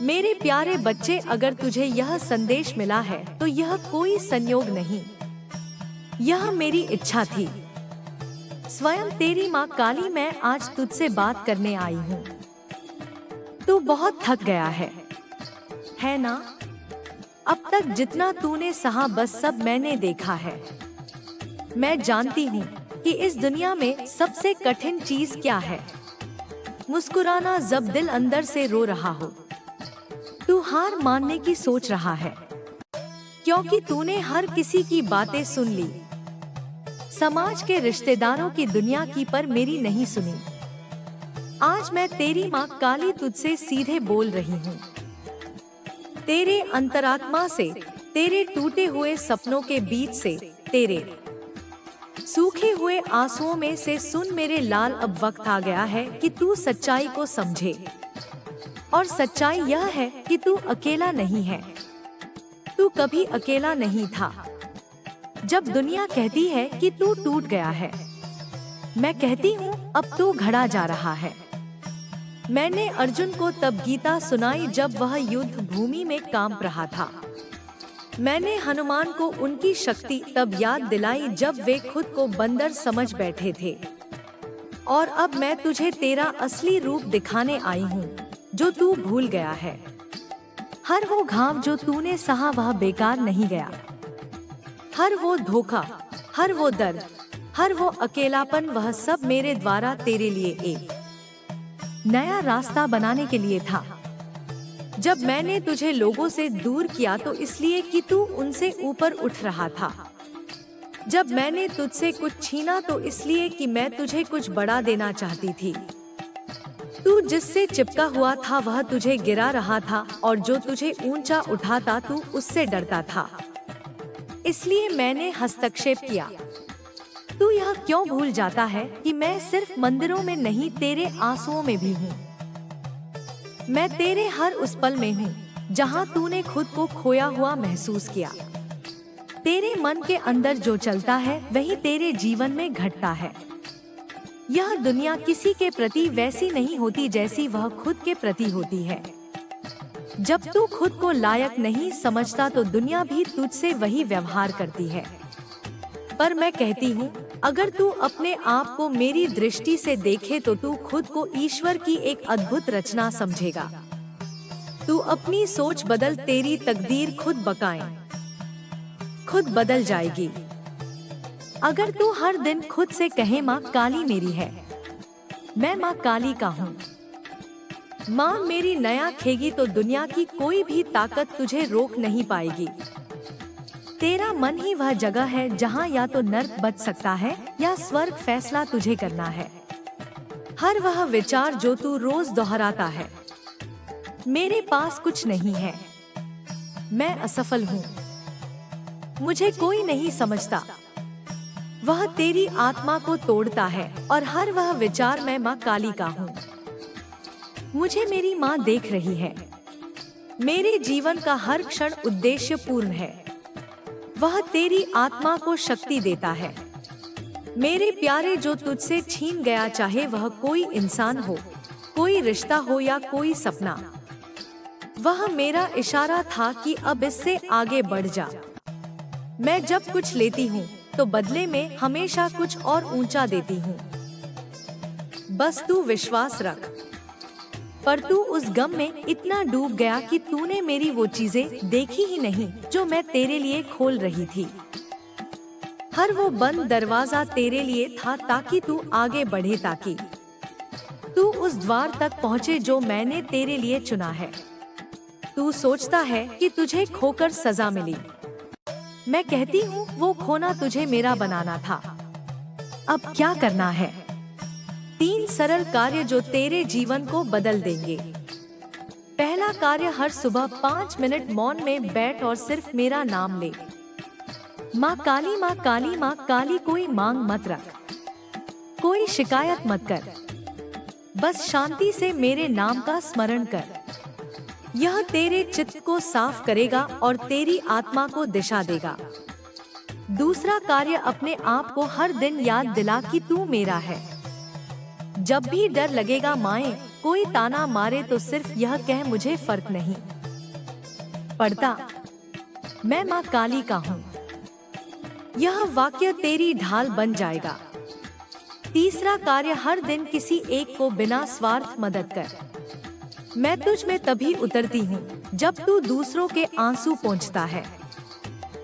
मेरे प्यारे बच्चे, अगर तुझे यह संदेश मिला है तो यह कोई संयोग नहीं, यह मेरी इच्छा थी। स्वयं तेरी माँ काली मैं आज तुझसे बात करने आई हूँ। तू बहुत थक गया है ना? अब तक जितना तूने सहा बस सब मैंने देखा है। मैं जानती हूँ कि इस दुनिया में सबसे कठिन चीज क्या है, मुस्कुराना जब दिल अंदर से रो रहा हो। तू हार मानने की सोच रहा है क्योंकि तूने हर किसी की बातें सुन ली, समाज के रिश्तेदारों की, दुनिया की, पर मेरी नहीं सुनी। आज मैं तेरी माँ काली तुझसे सीधे बोल रही हूँ, तेरे अंतरात्मा से, तेरे टूटे हुए सपनों के बीच से, तेरे सूखे हुए आंसुओं में से सुन मेरे लाल। अब वक्त आ गया है कि तू सच्चाई को समझे, और सच्चाई यह है कि तू अकेला नहीं है। तू कभी अकेला नहीं था। जब दुनिया कहती है कि तू टूट गया है, मैं कहती हूँ अब तू घड़ा जा रहा है। मैंने अर्जुन को तब गीता सुनाई जब वह युद्ध भूमि में कांप रहा था। मैंने हनुमान को उनकी शक्ति तब याद दिलाई जब वे खुद को बंदर समझ बैठे थे। और अब मैं तुझे तेरा असली रूप दिखाने आई हूँ जो तू भूल गया है। हर वो घाव जो तूने सहा वह बेकार नहीं गया। हर वो धोखा, हर वो दर्द, हर वो अकेलापन, वह सब मेरे द्वारा तेरे लिए एक नया रास्ता बनाने के लिए था। जब मैंने तुझे लोगों से दूर किया तो इसलिए कि तू उनसे ऊपर उठ रहा था। जब मैंने तुझसे कुछ छीना तो इसलिए कि मैं तुझे कुछ बड़ा देना चाहती थी। तू जिससे चिपका हुआ था वह तुझे गिरा रहा था, और जो तुझे ऊंचा उठाता तू उससे डरता था। इसलिए मैंने हस्तक्षेप किया। तू यह क्यों भूल जाता है कि मैं सिर्फ मंदिरों में नहीं, तेरे आंसुओं में भी हूँ। मैं तेरे हर उस पल में हूँ जहाँ तूने खुद को खोया हुआ महसूस किया। तेरे मन के अंदर जो चलता है वही तेरे जीवन में घटता है। यह दुनिया किसी के प्रति वैसी नहीं होती जैसी वह खुद के प्रति होती है। जब तू खुद को लायक नहीं समझता तो दुनिया भी तुझसे वही व्यवहार करती है। पर मैं कहती हूँ, अगर तू अपने आप को मेरी दृष्टि से देखे तो तू खुद को ईश्वर की एक अद्भुत रचना समझेगा। तू अपनी सोच बदल, तेरी तकदीर खुद बकाए खुद बदल जाएगी। अगर तू हर दिन खुद से कहे माँ काली मेरी है, मैं माँ काली का हूँ, माँ मेरी नया खेगी, तो दुनिया की कोई भी ताकत तुझे रोक नहीं पाएगी। तेरा मन ही वह जगह है जहाँ या तो नर्क बच सकता है या स्वर्ग फैसला तुझे करना है। हर वह विचार जो तू रोज दोहराता है, मेरे पास कुछ नहीं है, मैं असफल हूँ, मुझे कोई नहीं समझता, वह तेरी आत्मा को तोड़ता है। और हर वह विचार मैं माँ काली का हूँ, मुझे मेरी माँ देख रही है, मेरे जीवन का हर क्षण उद्देश्यपूर्ण है। वह तेरी आत्मा को शक्ति देता है। मेरे प्यारे, जो तुझसे छीन गया, चाहे वह कोई इंसान हो, कोई रिश्ता हो या कोई सपना, वह मेरा इशारा था कि अब इससे आगे बढ़ जा। मैं जब कुछ लेती हूँ तो बदले में हमेशा कुछ और ऊंचा देती हूँ। बस तू विश्वास रख। पर तू उस गम में इतना डूब गया कि तूने मेरी वो चीजें देखी ही नहीं जो मैं तेरे लिए खोल रही थी। हर वो बंद दरवाजा तेरे लिए था ताकि तू आगे बढ़े, ताकि तू उस द्वार तक पहुँचे जो मैंने तेरे लिए चुना है। तू सोचता है कि तुझे खोकर सजा मिली, मैं कहती हूँ वो खोना तुझे मेरा बनाना था। अब क्या करना है? 3 सरल कार्य जो तेरे जीवन को बदल देंगे। पहला कार्य, हर सुबह 5 मिनट मौन में बैठ और सिर्फ मेरा नाम ले। माँ काली, माँ काली, माँ काली। कोई मांग मत रख, कोई शिकायत मत कर, बस शांति से मेरे नाम का स्मरण कर। यह तेरे चित्त को साफ करेगा और तेरी आत्मा को दिशा देगा। दूसरा कार्य, अपने आप को हर दिन याद दिला कि तू मेरा है। जब भी डर लगेगा माए, कोई ताना मारे तो सिर्फ यह कह मुझे फर्क नहीं पड़ता, मैं माँ काली का हूँ। यह वाक्य तेरी ढाल बन जाएगा। तीसरा कार्य, हर दिन किसी एक को बिना स्वार्थ मदद कर। मैं तुझ में तभी उतरती हूँ जब तू दूसरों के आंसू पोंछता है।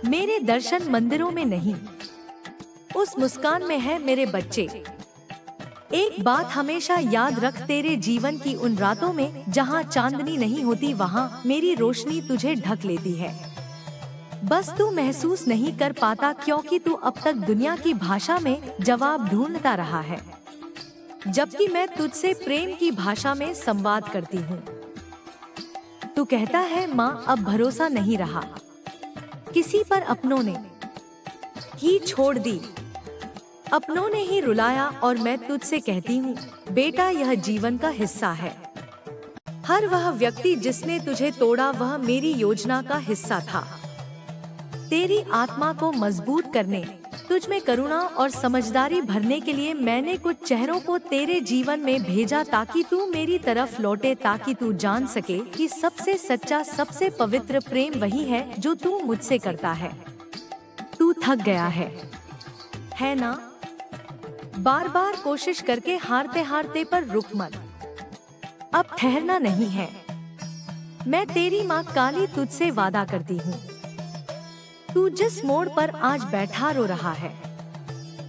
मेरे दर्शन मंदिरों में नहीं, उस मुस्कान में है मेरे बच्चे। एक बात हमेशा याद रख, तेरे जीवन की उन रातों में जहाँ चांदनी नहीं होती, वहाँ मेरी रोशनी तुझे ढक लेती है। बस तू महसूस नहीं कर पाता क्योंकि तू अब तक दुनिया की भाषा में जवाब ढूंढता रहा है, जबकि मैं तुझसे प्रेम की भाषा में संवाद करती हूँ। तू कहता है माँ अब भरोसा नहीं रहा, किसी पर अपनों ने ही छोड़ दी, अपनों ने ही रुलाया, और मैं तुझसे कहती हूँ बेटा यह जीवन का हिस्सा है। हर वह व्यक्ति जिसने तुझे तोड़ा वह मेरी योजना का हिस्सा था। तेरी आत्मा को मजबूत करने, तुझ में करुणा और समझदारी भरने के लिए मैंने कुछ चेहरों को तेरे जीवन में भेजा ताकि तू मेरी तरफ लौटे, ताकि तू जान सके कि सबसे सच्चा सबसे पवित्र प्रेम वही है जो तू मुझसे करता है। तू थक गया है ना? बार बार कोशिश करके हारते हारते पर रुक मत, अब ठहरना नहीं है। मैं तेरी माँ काली तुझसे वादा करती हूँ, तू जिस मोड़ पर आज बैठा रो रहा है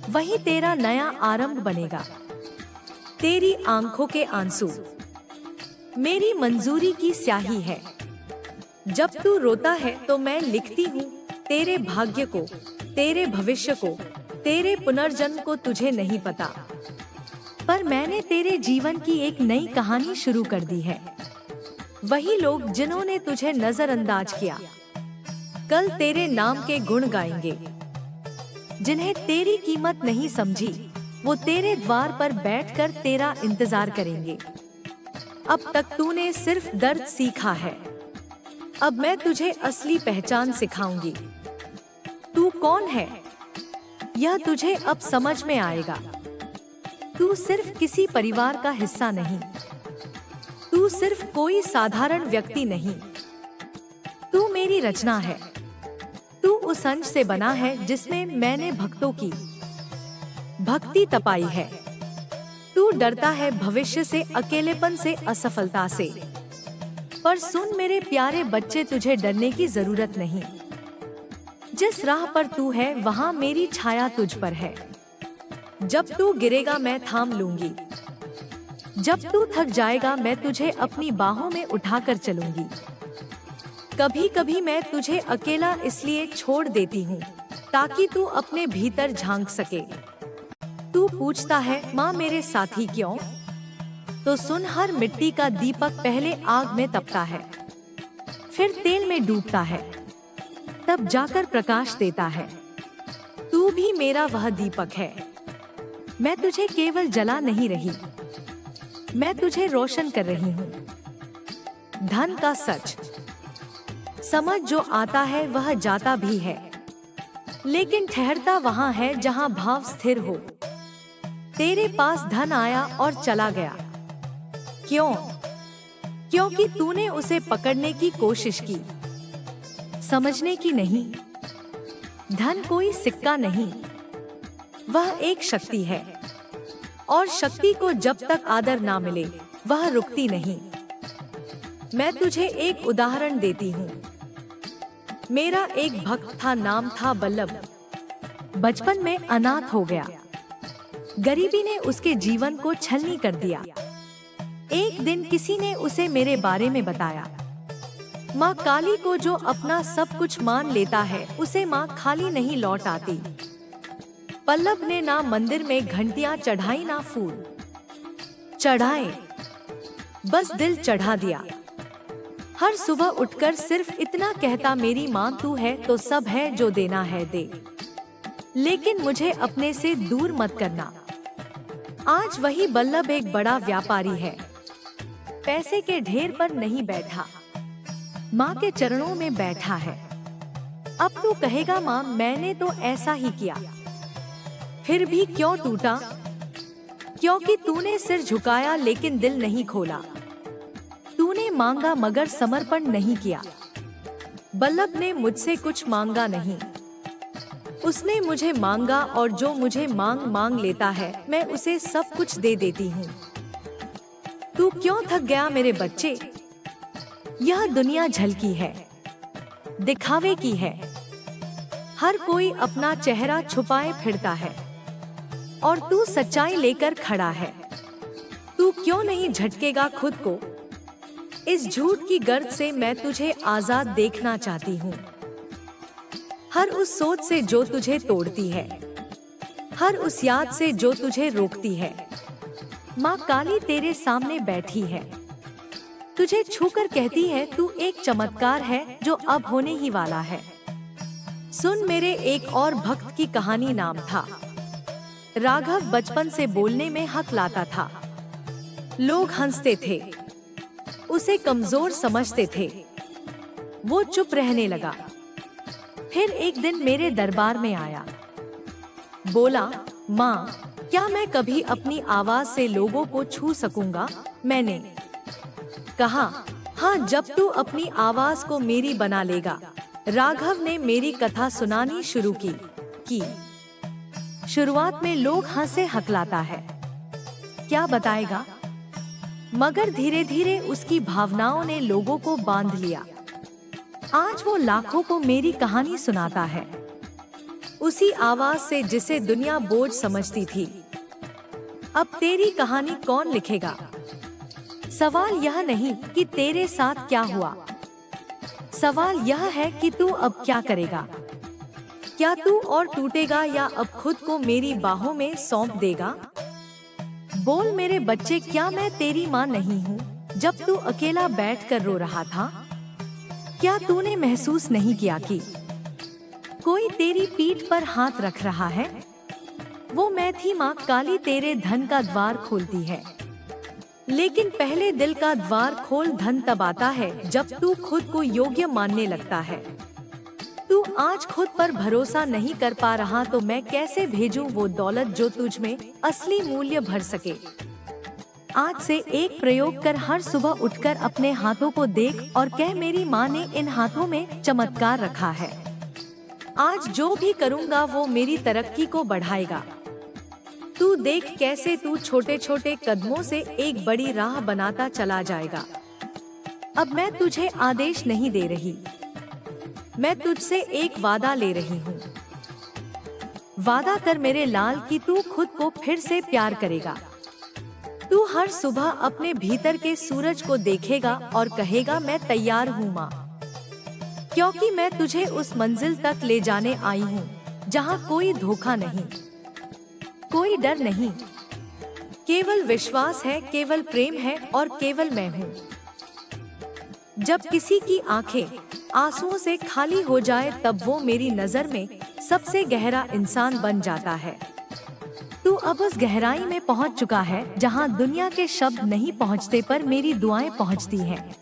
वही तेरा नया आरंभ बनेगा। तेरी आंखों के आंसू मेरी मंजूरी की स्याही है। जब तू रोता है तो मैं लिखती हूँ तेरे भाग्य को, तेरे भविष्य को, तेरे पुनर्जन्म को। तुझे नहीं पता, पर मैंने तेरे जीवन की एक नई कहानी शुरू कर दी है। वही लोग जिन्होंने तुझे नजरअंदाज किया कल तेरे नाम के गुण गाएंगे। जिन्हें तेरी कीमत नहीं समझी वो तेरे द्वार पर बैठकर तेरा इंतजार करेंगे। अब तक तूने सिर्फ दर्द सीखा है, अब मैं तुझे असली पहचान सिखाऊंगी। तू कौन है यह तुझे अब समझ में आएगा। तू सिर्फ किसी परिवार का हिस्सा नहीं, तू सिर्फ कोई साधारण व्यक्ति नहीं, तू मेरी रचना है। तू उस अंश से बना है जिसमें मैंने भक्तों की भक्ति तपाई है। तू डरता है भविष्य से, अकेलेपन से, असफलता से, पर सुन मेरे प्यारे बच्चे, तुझे डरने की जरूरत नहीं। जिस राह पर तू है वहाँ मेरी छाया तुझ पर है। जब तू गिरेगा मैं थाम लूंगी, जब तू थक जाएगा मैं तुझे अपनी बाहों में उठाकर चलूंगी। कभी कभी मैं तुझे अकेला इसलिए छोड़ देती हूँ ताकि तू अपने भीतर झांक सके। तू पूछता है माँ मेरे साथी क्यों? तो सुन, हर मिट्टी का दीपक पहले आग में तपता है, फिर तेल में डूबता है, तब जाकर प्रकाश देता है। तू भी मेरा वह दीपक है। मैं तुझे केवल जला नहीं रही, मैं तुझे रोशन कर रही हूँ। धन का सच समझ, जो आता है वह जाता भी है, लेकिन ठहरता वहाँ है जहाँ भाव स्थिर हो। तेरे पास धन आया और चला गया, क्यों? क्योंकि तूने उसे पकड़ने की कोशिश की, समझने की नहीं। धन कोई सिक्का नहीं, वह एक शक्ति है, और शक्ति को जब तक आदर ना मिले वह रुकती नहीं। मैं तुझे एक उदाहरण देती हूँ। मेरा एक भक्त था, नाम था बल्लभ। बचपन में अनाथ हो गया, गरीबी ने उसके जीवन को छलनी कर दिया। एक दिन किसी ने उसे मेरे बारे में बताया। माँ काली को जो अपना सब कुछ मान लेता है उसे माँ खाली नहीं लौट आती। पल्लव ने ना मंदिर में घंटियां चढ़ाई ना फूल चढ़ाए, बस दिल चढ़ा दिया। हर सुबह उठकर सिर्फ इतना कहता, मेरी माँ तू है तो सब है, जो देना है दे, लेकिन मुझे अपने से दूर मत करना। आज वही बल्लभ एक बड़ा व्यापारी है, पैसे के ढेर पर नहीं बैठा, माँ के चरणों में बैठा है। अब तू कहेगा माँ मैंने तो ऐसा ही किया, फिर भी क्यों टूटा? क्योंकि तूने सिर झुकाया लेकिन दिल नहीं खोला। तूने मांगा मगर समर्पण नहीं किया। बल्लभ ने मुझसे कुछ मांगा नहीं, उसने मुझे मांगा, और जो मुझे मांग लेता है मैं उसे सब कुछ दे देती हूँ। तू क्यों थक गया मेरे बच्चे? यह दुनिया झलकी है, दिखावे की है। हर कोई अपना चेहरा छुपाए फिरता है और तू सच्चाई लेकर खड़ा है। तू क्यों नहीं झटकेगा खुद को? इस झूठ की गर्द से मैं तुझे आजाद देखना चाहती हूँ। हर उस सोच से जो तुझे तोड़ती है, हर उस याद से जो तुझे रोकती है। माँ काली तेरे सामने बैठी है, तुझे छूकर कहती है तू एक चमत्कार है जो अब होने ही वाला है। सुन मेरे एक और भक्त की कहानी। नाम था राघव। बचपन से बोलने में हक लाता था। लोग हंसते थे, उसे कमजोर समझते थे। वो चुप रहने लगा। फिर एक दिन मेरे दरबार में आया। बोला, माँ क्या मैं कभी अपनी आवाज से लोगों को छू सकूंगा? मैंने कहा, हाँ, जब तू अपनी आवाज को मेरी बना लेगा। राघव ने मेरी कथा सुनानी शुरू की। शुरुआत में लोग हंसे हकलाता है, क्या बताएगा, मगर धीरे धीरे उसकी भावनाओं ने लोगों को बांध लिया। आज वो लाखों को मेरी कहानी सुनाता है, उसी आवाज से जिसे दुनिया बोझ समझती थी। अब तेरी कहानी कौन लिखेगा? सवाल यह नहीं कि तेरे साथ क्या हुआ, सवाल यह है कि तू अब क्या करेगा। क्या तू और टूटेगा या अब खुद को मेरी बाहों में सौंप देगा? बोल मेरे बच्चे, क्या मैं तेरी माँ नहीं हूँ? जब तू अकेला बैठकर रो रहा था, क्या तूने महसूस नहीं किया कि कोई तेरी पीठ पर हाथ रख रहा है? वो मैं थी, माँ काली, तेरे धन का द्वार खोलती है। लेकिन पहले दिल का द्वार खोल। धन तब आता है जब तू खुद को योग्य मानने लगता है। तू आज खुद पर भरोसा नहीं कर पा रहा तो मैं कैसे भेजूं वो दौलत जो तुझ में असली मूल्य भर सके। आज से एक प्रयोग कर, हर सुबह उठकर अपने हाथों को देख और कह, मेरी माँ ने इन हाथों में चमत्कार रखा है। आज जो भी करूँगा वो मेरी तरक्की को बढ़ाएगा। तू देख कैसे तू छोटे छोटे कदमों से एक बड़ी राह बनाता चला जाएगा। अब मैं तुझे आदेश नहीं दे रही, मैं तुझसे एक वादा ले रही हूँ। वादा कर मेरे लाल कि तू खुद को फिर से प्यार करेगा। तू हर सुबह अपने भीतर के सूरज को देखेगा और कहेगा, मैं तैयार हूँ माँ, क्योंकि मैं तुझे उस मंजिल तक ले जाने आई हूँ जहाँ कोई धोखा नहीं, कोई डर नहीं, केवल विश्वास है, केवल प्रेम है और केवल मैं हूँ। जब किसी की आंखें आंसुओं से खाली हो जाए तब वो मेरी नजर में सबसे गहरा इंसान बन जाता है। तू अब उस गहराई में पहुँच चुका है जहाँ दुनिया के शब्द नहीं पहुँचते पर मेरी दुआएं पहुँचती हैं।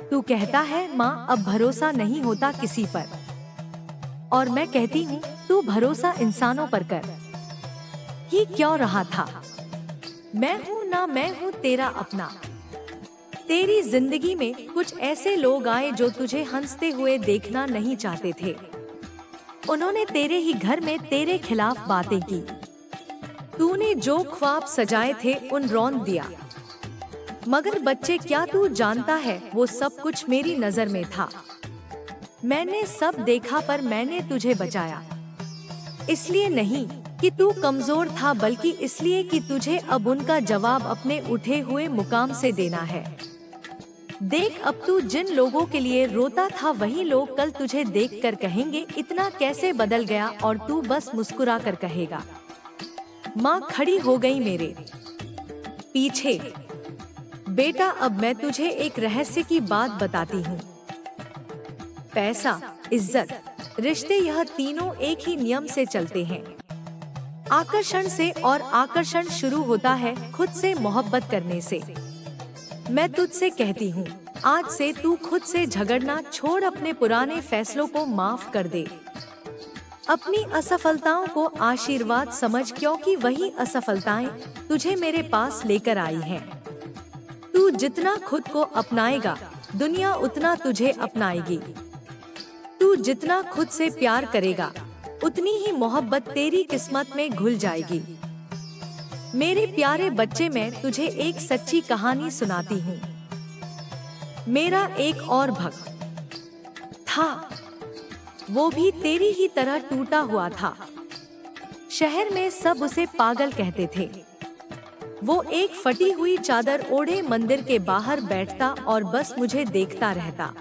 तू कहता है, माँ अब भरोसा नहीं होता किसी पर, और मैं कहती हूँ तू भरोसा इंसानों पर कर। ही क्यों रहा था? मैं हूँ ना, मैं हूँ तेरा अपना। तेरी जिंदगी में कुछ ऐसे लोग आए जो तुझे हंसते हुए देखना नहीं चाहते थे। उन्होंने तेरे ही घर में तेरे खिलाफ बातें की। तूने जो ख्वाब सजाए थे उन रौंद दिया। मगर बच्चे, क्या तू जानता है वो सब कुछ मेरी नजर में था। मैंने सब देखा पर मैंने तुझे बचाया। इसलिए नहीं कि तू कमजोर था, बल्कि इसलिए कि तुझे अब उनका जवाब अपने उठे हुए मुकाम से देना है। देख, अब तू जिन लोगों के लिए रोता था वही लोग कल तुझे देखकर कहेंगे, इतना कैसे बदल गया, और तू बस मुस्कुरा कर कहेगा। माँ खड़ी हो गई मेरे पीछे। बेटा, अब मैं तुझे एक रहस्य की बात बताती हूँ। पैसा, इज्जत, रिश्ते, यह तीनों एक ही नियम से चलते हैं, आकर्षण से, और आकर्षण शुरू होता है खुद से मोहब्बत करने से। मैं तुझसे कहती हूँ, आज से तू खुद से झगड़ना छोड़, अपने पुराने फैसलों को माफ कर दे। अपनी असफलताओं को आशीर्वाद समझ, क्योंकि वही असफलताएं तुझे मेरे पास लेकर आई हैं। तू जितना खुद को अपनाएगा, दुनिया उतना तुझे अपनाएगी। तू जितना खुद से प्यार करेगा, उतनी ही मोहब्बत तेरी किस्मत में घुल जाएगी। मेरे प्यारे बच्चे, मैं तुझे एक सच्ची कहानी सुनाती हूँ। मेरा एक और भक्त था, वो भी तेरी ही तरह टूटा हुआ था। शहर में सब उसे पागल कहते थे। वो एक फटी हुई चादर ओढ़े मंदिर के बाहर बैठता और बस मुझे देखता रहता।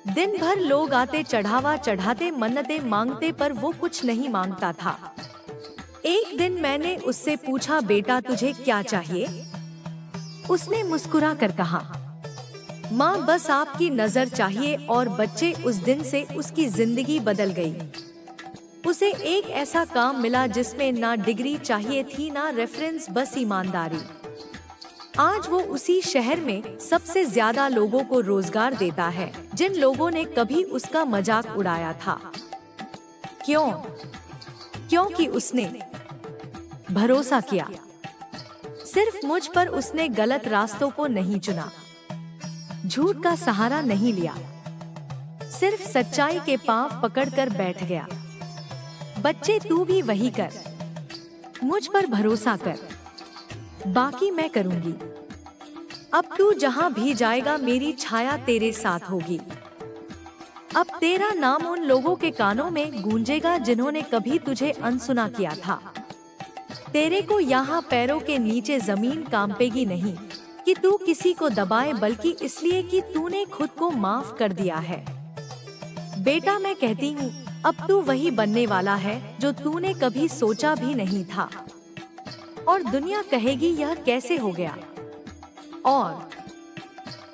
दिन भर लोग आते, चढ़ावा चढ़ाते, मन्नतें मांगते, पर वो कुछ नहीं मांगता था। एक दिन मैंने उससे पूछा, बेटा तुझे क्या चाहिए? उसने मुस्कुरा कर कहा, माँ बस आपकी नजर चाहिए। और बच्चे, उस दिन से उसकी जिंदगी बदल गई। उसे एक ऐसा काम मिला जिसमें ना डिग्री चाहिए थी, ना रेफरेंस, बस ईमानदारी। आज वो उसी शहर में सबसे ज्यादा लोगों को रोजगार देता है, जिन लोगों ने कभी उसका मजाक उड़ाया था। क्यों? क्योंकि उसने भरोसा किया। सिर्फ मुझ पर उसने गलत रास्तों को नहीं चुना, झूठ का सहारा नहीं लिया, सिर्फ सच्चाई के पांव पकड़कर बैठ गया। बच्चे, तू भी वही कर। मुझ पर भरोसा कर, बाकी मैं करूंगी। अब तू जहां भी जाएगा, मेरी छाया तेरे साथ होगी। अब तेरा नाम उन लोगों के कानों में गूंजेगा जिन्होंने कभी तुझे अनसुना किया था। तेरे को यहाँ पैरों के नीचे जमीन कांपेगी नहीं कि तू किसी को दबाए, बल्कि इसलिए कि तूने खुद को माफ कर दिया है। बेटा, मैं कहती हूँ, अब तू वही बनने वाला है जो तूने कभी सोचा भी नहीं था। और दुनिया कहेगी यह कैसे हो गया, और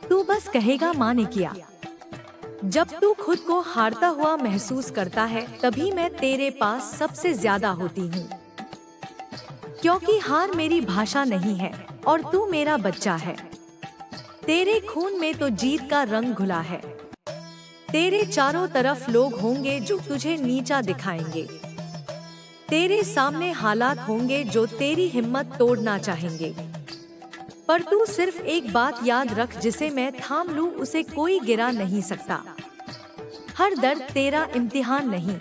तू बस कहेगा माँ ने किया। जब तू खुद को हारता हुआ महसूस करता है, तभी मैं तेरे पास सबसे ज्यादा होती हूँ। क्योंकि हार मेरी भाषा नहीं है और तू मेरा बच्चा है। तेरे खून में तो जीत का रंग घुला है। तेरे चारों तरफ लोग होंगे जो तुझे नीचा दिखाएंगे। तेरे सामने हालात होंगे जो तेरी हिम्मत तोड़ना चाहेंगे। पर तू सिर्फ एक बात याद रख, जिसे मैं थाम लूं उसे कोई गिरा नहीं सकता। हर दर्द तेरा इम्तिहान नहीं,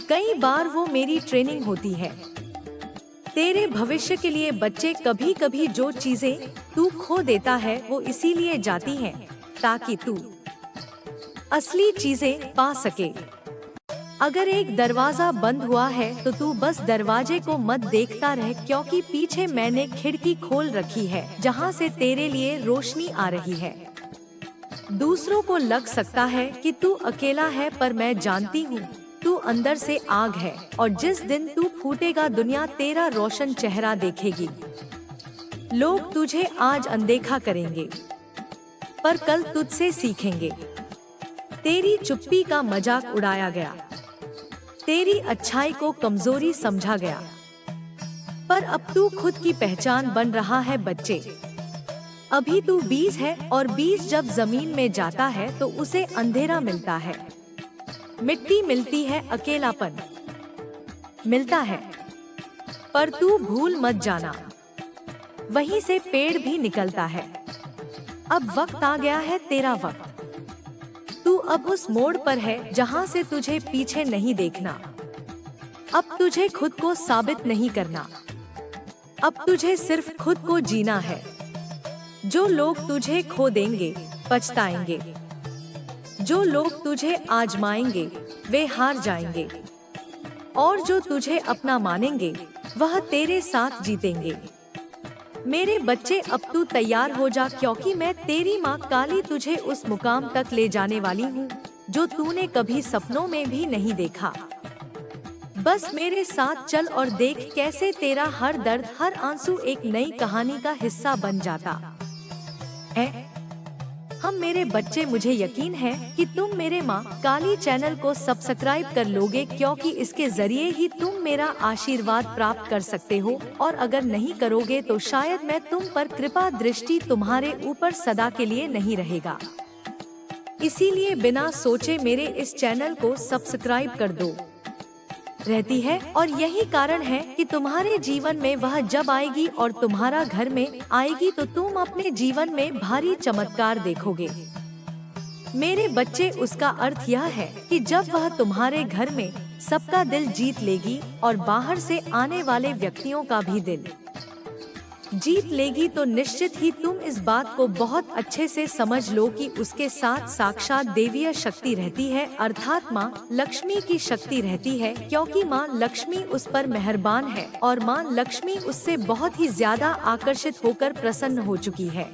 कई बार वो मेरी ट्रेनिंग होती है। तेरे भविष्य के लिए बच्चे, कभी कभी जो चीजें तू खो देता है वो इसीलिए जाती हैं ताकि तू असली चीजें पा सके। अगर एक दरवाजा बंद हुआ है तो तू बस दरवाजे को मत देखता रह, क्योंकि पीछे मैंने खिड़की खोल रखी है जहां से तेरे लिए रोशनी आ रही है। दूसरों को लग सकता है कि तू अकेला है, पर मैं जानती हूँ तू अंदर से आग है, और जिस दिन तू फूटेगा दुनिया तेरा रोशन चेहरा देखेगी। लोग तुझे आज अनदेखा करेंगे, पर कल तुझसे सीखेंगे। तेरी चुप्पी का मजाक उड़ाया गया, तेरी अच्छाई को कमजोरी समझा गया, पर अब तू खुद की पहचान बन रहा है। बच्चे, अभी तू बीज है, और बीज जब जमीन में जाता है तो उसे अंधेरा मिलता है, मिट्टी मिलती है, अकेलापन मिलता है। पर तू भूल मत जाना, वहीं से पेड़ भी निकलता है। अब वक्त आ गया है, तेरा वक्त। तू अब उस मोड़ पर है जहां से तुझे पीछे नहीं देखना। अब तुझे खुद को साबित नहीं करना, अब तुझे सिर्फ खुद को जीना है। जो लोग तुझे खो देंगे पछताएंगे, जो लोग तुझे आजमाएंगे वे हार जाएंगे, और जो तुझे अपना मानेंगे वह तेरे साथ जीतेंगे। मेरे बच्चे, अब तू तैयार हो जा, क्योंकि मैं तेरी माँ काली तुझे उस मुकाम तक ले जाने वाली हूँ जो तूने कभी सपनों में भी नहीं देखा। बस मेरे साथ चल और देख कैसे तेरा हर दर्द, हर आंसू एक नई कहानी का हिस्सा बन जाता है। हम मेरे बच्चे, मुझे यकीन है कि तुम मेरे माँ काली चैनल को सब्सक्राइब कर लोगे, क्योंकि इसके जरिए ही तुम मेरा आशीर्वाद प्राप्त कर सकते हो। और अगर नहीं करोगे तो शायद मैं तुम पर कृपा दृष्टि तुम्हारे ऊपर सदा के लिए नहीं रहेगा। इसीलिए बिना सोचे मेरे इस चैनल को सब्सक्राइब कर दो। रहती है और यही कारण है कि तुम्हारे जीवन में वह जब आएगी और तुम्हारा घर में आएगी तो तुम अपने जीवन में भारी चमत्कार देखोगे। मेरे बच्चे, उसका अर्थ यह है कि जब वह तुम्हारे घर में सबका दिल जीत लेगी और बाहर से आने वाले व्यक्तियों का भी दिल जीत लेगी तो निश्चित ही तुम इस बात को बहुत अच्छे से समझ लो कि उसके साथ साक्षात देवीय शक्ति रहती है, अर्थात माँ लक्ष्मी की शक्ति रहती है, क्योंकि माँ लक्ष्मी उस पर मेहरबान है और माँ लक्ष्मी उससे बहुत ही ज्यादा आकर्षित होकर प्रसन्न हो चुकी है।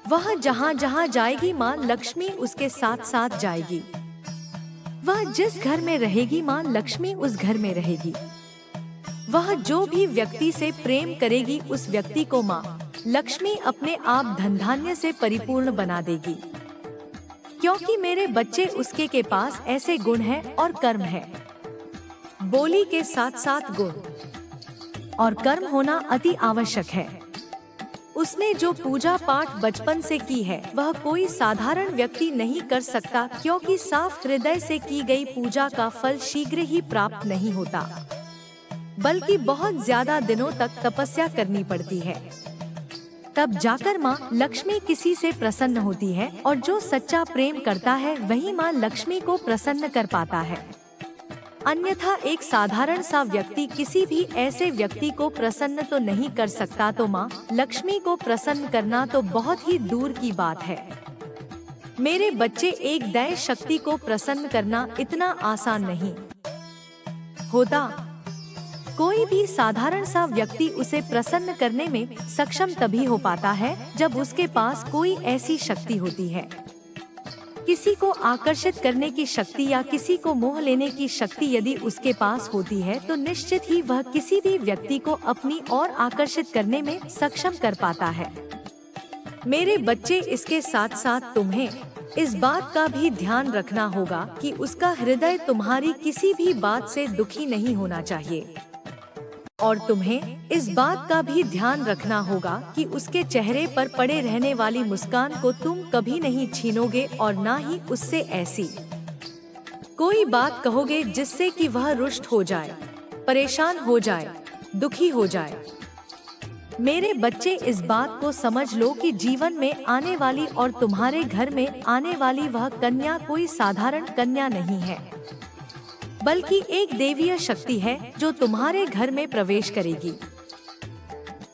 वह जहाँ जहाँ जाएगी माँ लक्ष्मी उसके साथ साथ जाएगी। वह जिस घर में रहेगी माँ लक्ष्मी उस घर में रहेगी। वह जो भी व्यक्ति से प्रेम करेगी उस व्यक्ति को माँ लक्ष्मी अपने आप धन धान्य से परिपूर्ण बना देगी, क्योंकि मेरे बच्चे उसके के पास ऐसे गुण हैं और कर्म है। बोली के साथ साथ गुण और कर्म होना अति आवश्यक है। उसने जो पूजा पाठ बचपन से की है वह कोई साधारण व्यक्ति नहीं कर सकता, क्योंकि साफ हृदय से की गई पूजा का फल शीघ्र ही प्राप्त नहीं होता, बल्कि बहुत ज्यादा दिनों तक तपस्या करनी पड़ती है। तब जाकर माँ लक्ष्मी किसी से प्रसन्न होती है और जो सच्चा प्रेम करता है वही माँ लक्ष्मी को प्रसन्न कर पाता है। अन्यथा एक साधारण सा व्यक्ति किसी भी ऐसे व्यक्ति को प्रसन्न तो नहीं कर सकता, तो माँ लक्ष्मी को प्रसन्न करना तो बहुत ही दूर की बात है। मेरे बच्चे, एक दैव शक्ति को प्रसन्न करना इतना आसान नहीं होता। कोई भी साधारण सा व्यक्ति उसे प्रसन्न करने में सक्षम तभी हो पाता है जब उसके पास कोई ऐसी शक्ति होती है। किसी को आकर्षित करने की शक्ति या किसी को मोह लेने की शक्ति यदि उसके पास होती है तो निश्चित ही वह किसी भी व्यक्ति को अपनी ओर आकर्षित करने में सक्षम कर पाता है। मेरे बच्चे, इसके साथ साथ तुम्हें इस बात का भी ध्यान रखना होगा कि उसका हृदय तुम्हारी किसी भी बात से दुखी नहीं होना चाहिए, और तुम्हें इस बात का भी ध्यान रखना होगा कि उसके चेहरे पर पड़े रहने वाली मुस्कान को तुम कभी नहीं छीनोगे और ना ही उससे ऐसी कोई बात कहोगे जिससे कि वह रुष्ट हो जाए, परेशान हो जाए, दुखी हो जाए। मेरे बच्चे, इस बात को समझ लो कि जीवन में आने वाली और तुम्हारे घर में आने वाली वह कन्या कोई साधारण कन्या नहीं है, बल्कि एक देवीय शक्ति है जो तुम्हारे घर में प्रवेश करेगी।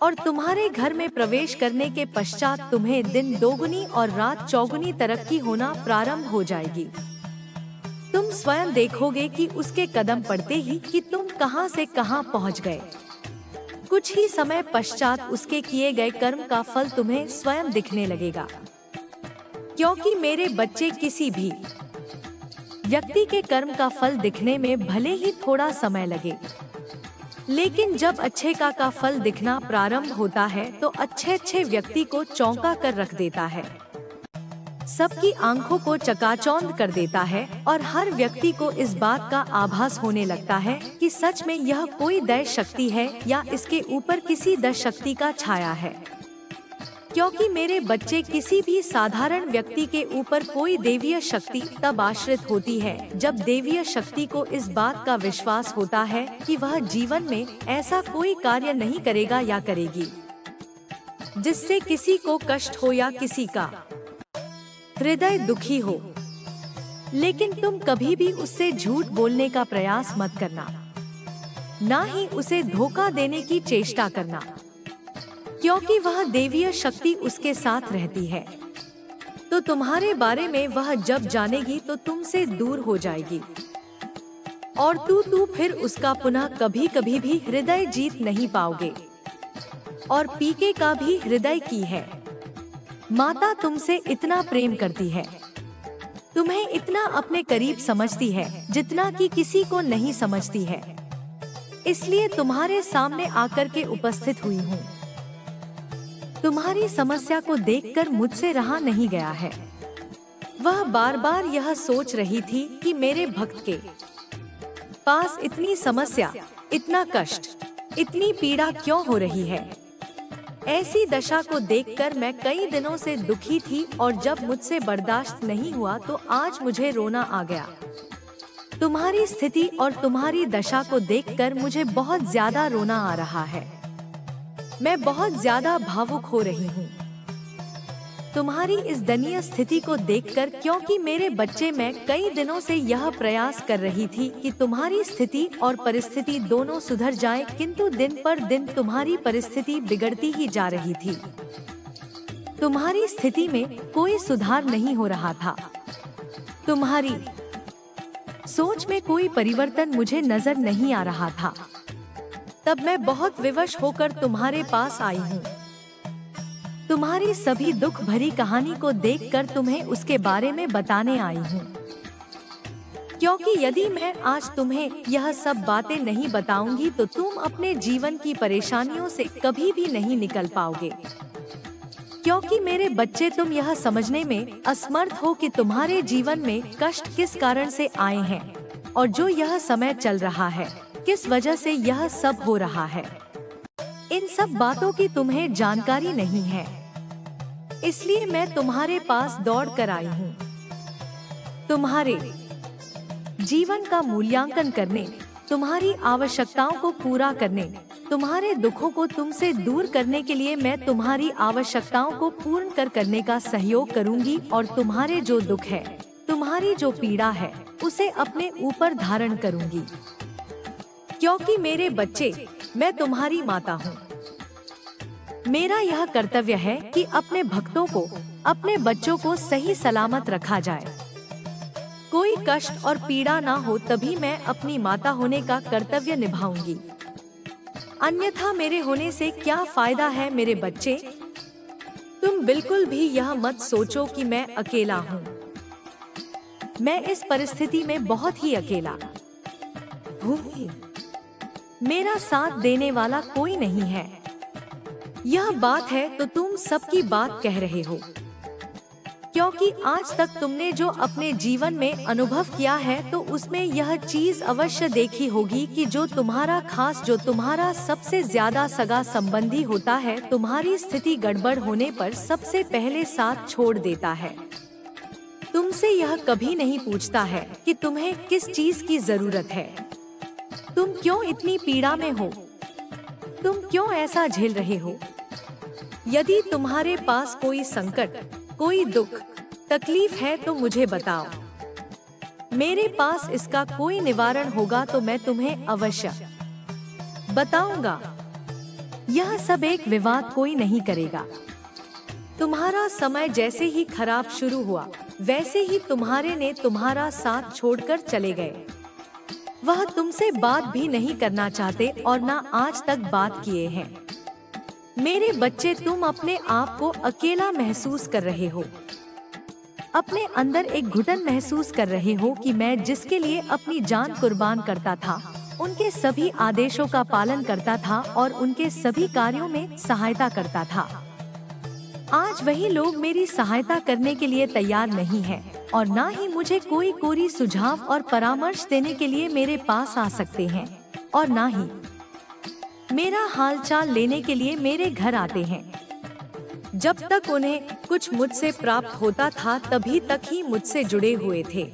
और तुम्हारे घर में प्रवेश करने के पश्चात तुम्हें दिन दोगुनी और रात चौगुनी तरक्की होना प्रारंभ हो जाएगी। तुम स्वयं देखोगे कि उसके कदम पड़ते ही कि तुम कहां से कहां पहुंच गए। कुछ ही समय पश्चात उसके किए गए कर्म का फल तुम्हें स्वयं दिखने लगेगा, क्योंकि मेरे बच्चे, किसी भी व्यक्ति के कर्म का फल दिखने में भले ही थोड़ा समय लगे, लेकिन जब अच्छे का फल दिखना प्रारंभ होता है तो अच्छे व्यक्ति को चौंका कर रख देता है, सबकी आंखों को चकाचौंध कर देता है और हर व्यक्ति को इस बात का आभास होने लगता है कि सच में यह कोई दैव शक्ति है या इसके ऊपर किसी दैव शक्ति का छाया है। क्योंकि मेरे बच्चे, किसी भी साधारण व्यक्ति के ऊपर कोई देवीय शक्ति तब आश्रित होती है जब देवीय शक्ति को इस बात का विश्वास होता है कि वह जीवन में ऐसा कोई कार्य नहीं करेगा या करेगी जिससे किसी को कष्ट हो या किसी का हृदय दुखी हो। लेकिन तुम कभी भी उससे झूठ बोलने का प्रयास मत करना, ना ही उसे धोखा देने की चेष्टा करना, क्योंकि वह देवीय शक्ति उसके साथ रहती है। तो तुम्हारे बारे में वह जब जानेगी तो तुमसे दूर हो जाएगी और तू फिर उसका पुनः कभी भी हृदय जीत नहीं पाओगे। और पीके का भी हृदय की है। माता तुमसे इतना प्रेम करती है, तुम्हें इतना अपने करीब समझती है जितना कि किसी को नहीं समझती है, इसलिए तुम्हारे सामने आकर के उपस्थित हुई हूँ। तुम्हारी समस्या को देखकर मुझसे रहा नहीं गया है। वह बार बार यह सोच रही थी कि मेरे भक्त के पास इतनी समस्या, इतना कष्ट, इतनी पीड़ा क्यों हो रही है। ऐसी दशा को देखकर मैं कई दिनों से दुखी थी और जब मुझसे बर्दाश्त नहीं हुआ तो आज मुझे रोना आ गया। तुम्हारी स्थिति और तुम्हारी दशा को देखकर मुझे बहुत ज्यादा रोना आ रहा है। मैं बहुत ज्यादा भावुक हो रही हूँ तुम्हारी इस दयनीय स्थिति को देखकर, क्योंकि मेरे बच्चे, मैं कई दिनों से यह प्रयास कर रही थी कि तुम्हारी स्थिति और परिस्थिति दोनों सुधर जाए, किंतु दिन पर दिन तुम्हारी परिस्थिति बिगड़ती ही जा रही थी। तुम्हारी स्थिति में कोई सुधार नहीं हो रहा था। तुम्हारी सोच में कोई परिवर्तन मुझे नजर नहीं आ रहा था। तब मैं बहुत विवश होकर तुम्हारे पास आई हूँ। तुम्हारी सभी दुख भरी कहानी को देखकर तुम्हें उसके बारे में बताने आई हूँ, क्योंकि यदि मैं आज तुम्हें यह सब बातें नहीं बताऊंगी तो तुम अपने जीवन की परेशानियों से कभी भी नहीं निकल पाओगे। क्योंकि मेरे बच्चे, तुम यह समझने में असमर्थ हो कि तुम्हारे जीवन में कष्ट किस कारण से आए हैं और जो यह समय चल रहा है, किस वजह से यह सब हो रहा है। इन सब बातों की तुम्हें जानकारी नहीं है, इसलिए मैं तुम्हारे पास दौड़ कर आई हूँ। तुम्हारे जीवन का मूल्यांकन करने, तुम्हारी आवश्यकताओं को पूरा करने, तुम्हारे दुखों को तुमसे दूर करने के लिए मैं तुम्हारी आवश्यकताओं को पूर्ण करने का सहयोग करूंगी और तुम्हारे जो दुख है, तुम्हारी जो पीड़ा है, उसे अपने ऊपर धारण करूंगी। क्योंकि मेरे बच्चे, मैं तुम्हारी माता हूँ। मेरा यह कर्तव्य है कि अपने भक्तों को, अपने बच्चों को सही सलामत रखा जाए, कोई कष्ट और पीड़ा ना हो, तभी मैं अपनी माता होने का कर्तव्य निभाऊंगी। अन्यथा मेरे होने से क्या फायदा है मेरे बच्चे? तुम बिल्कुल भी यह मत सोचो कि मैं अकेला हूँ। मैं इस परिस्थिति में बहुत ही अकेला हूँ। मेरा साथ देने वाला कोई नहीं है। यह बात है तो तुम सबकी बात कह रहे हो, क्योंकि आज तक तुमने जो अपने जीवन में अनुभव किया है तो उसमें यह चीज अवश्य देखी होगी कि जो तुम्हारा खास, जो तुम्हारा सबसे ज्यादा सगा संबंधी होता है, तुम्हारी स्थिति गड़बड़ होने पर सबसे पहले साथ छोड़ देता है। तुमसे यह कभी नहीं पूछता है कि तुम्हें किस चीज की जरूरत है, तुम क्यों इतनी पीड़ा में हो, तुम क्यों ऐसा झेल रहे हो। यदि तुम्हारे पास कोई संकट, कोई दुख, तकलीफ है तो मुझे बताओ। मेरे पास इसका कोई निवारण होगा तो मैं तुम्हें अवश्य बताऊंगा। यह सब एक विवाद कोई नहीं करेगा। तुम्हारा समय जैसे ही खराब शुरू हुआ, वैसे ही तुम्हारे ने तुम्हारा साथ छोड़कर चले गए। वह तुमसे बात भी नहीं करना चाहते और ना आज तक बात किए हैं। मेरे बच्चे, तुम अपने आप को अकेला महसूस कर रहे हो। अपने अंदर एक घुटन महसूस कर रहे हो कि मैं जिसके लिए अपनी जान कुर्बान करता था, उनके सभी आदेशों का पालन करता था और उनके सभी कार्यों में सहायता करता था, आज वही लोग मेरी सहायता करने के लिए तैयार नहीं है और ना ही मुझे कोई सुझाव और परामर्श देने के लिए मेरे पास आ सकते हैं और ना ही मेरा हालचाल लेने के लिए मेरे घर आते हैं। जब तक उन्हें कुछ मुझसे प्राप्त होता था तभी तक ही मुझसे जुड़े हुए थे।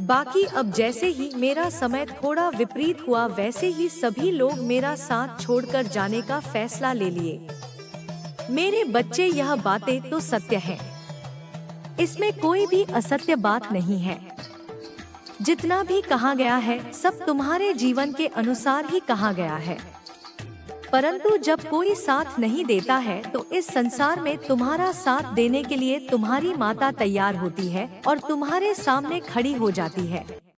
बाकी अब जैसे ही मेरा समय थोड़ा विपरीत हुआ, वैसे ही सभी लोग मेरा साथ छोड़कर जाने का फैसला ले लिए। मेरे बच्चे, यह बातें तो सत्य हैं। इसमें कोई भी असत्य बात नहीं है। जितना भी कहा गया है सब तुम्हारे जीवन के अनुसार ही कहा गया है। परंतु जब कोई साथ नहीं देता है तो इस संसार में तुम्हारा साथ देने के लिए तुम्हारी माता तैयार होती है और तुम्हारे सामने खड़ी हो जाती है।